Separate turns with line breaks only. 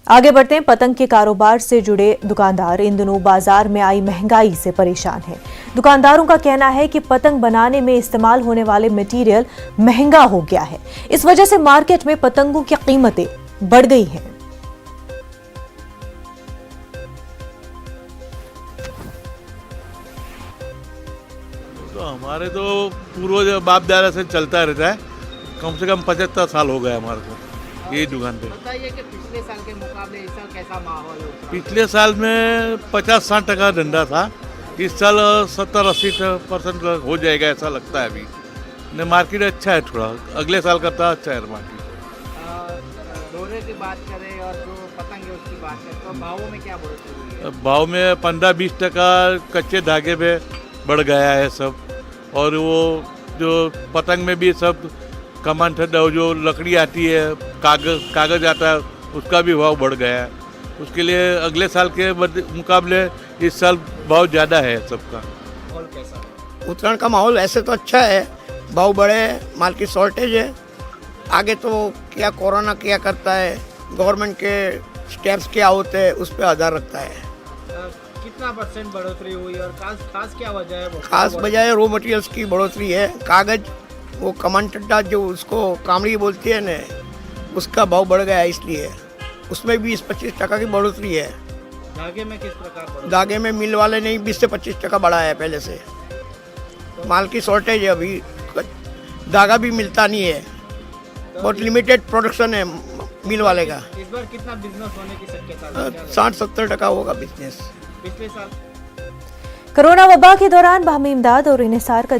आगे बढ़ते हैं। पतंग के कारोबार से जुड़े दुकानदार इन दिनों बाजार में आई महंगाई से परेशान हैं। दुकानदारों का कहना है कि पतंग बनाने में इस्तेमाल होने वाले मटेरियल महंगा हो गया है। इस वजह से मार्केट में पतंगों की कीमतें बढ़ गई हैं।
तो हमारे तो पूर्वज बाप दादा से चलता रहता है। कम से कम 75 साल हो गए हमारे को यही दुकान पे।
बताइए कि पिछले साल के मुकाबले इस साल कैसा माहौल है?
पिछले साल में 50-60% धंधा था। इस साल 70-80% हो जाएगा ऐसा लगता है अभी। ने मार्केट अच्छा है, थोड़ा अगले साल करता अच्छा है मार्केट।
डोरे की बात करें और जो पतंग है उसकी बात करें तो भावों में क्या बढ़ोतरी हुई है?
भाव में 15-20% कच्चे धागे पे बढ़ गया है सब। और वो जो पतंग में भी सब कमान जो लकड़ी आती है, कागज आता है, उसका भी भाव बढ़ गया है। उसके लिए अगले साल के मुकाबले इस साल भाव ज़्यादा है सबका।
माहौल कैसा है?
उत्तरायण का माहौल ऐसे तो अच्छा है, भाव बढ़े, माल की शॉर्टेज है। आगे तो क्या कोरोना क्या करता है, गवर्नमेंट के स्टेप्स क्या होते हैं उस पर आधार रखता है।
कितना % बढ़ोतरी हुई और खास क्या वजह है?
खास वजह है रॉ मटेरियल्स की बढ़ोतरी है। कागज, वो कमान टड्डा जो उसको कामड़ी बोलती है ना, उसका भाव बढ़ गया है, इसलिए उसमें 20-25% की बढ़ोतरी है।
धागे में किस प्रकार बढ़ोतरी?
धागे में मिल वाले ने 20 से 25% बढ़ा है पहले से। माल की शॉर्टेज है, अभी धागा भी मिलता नहीं है, बहुत लिमिटेड प्रोडक्शन है मिल वाले का।
इस बार कितना बिजनेस होने की शक्यता है?
60-70% होगा बिजनेस।
पिछले साल
कोरोना वबा के दौरान बाहमी इमदाद और इन्हिसार का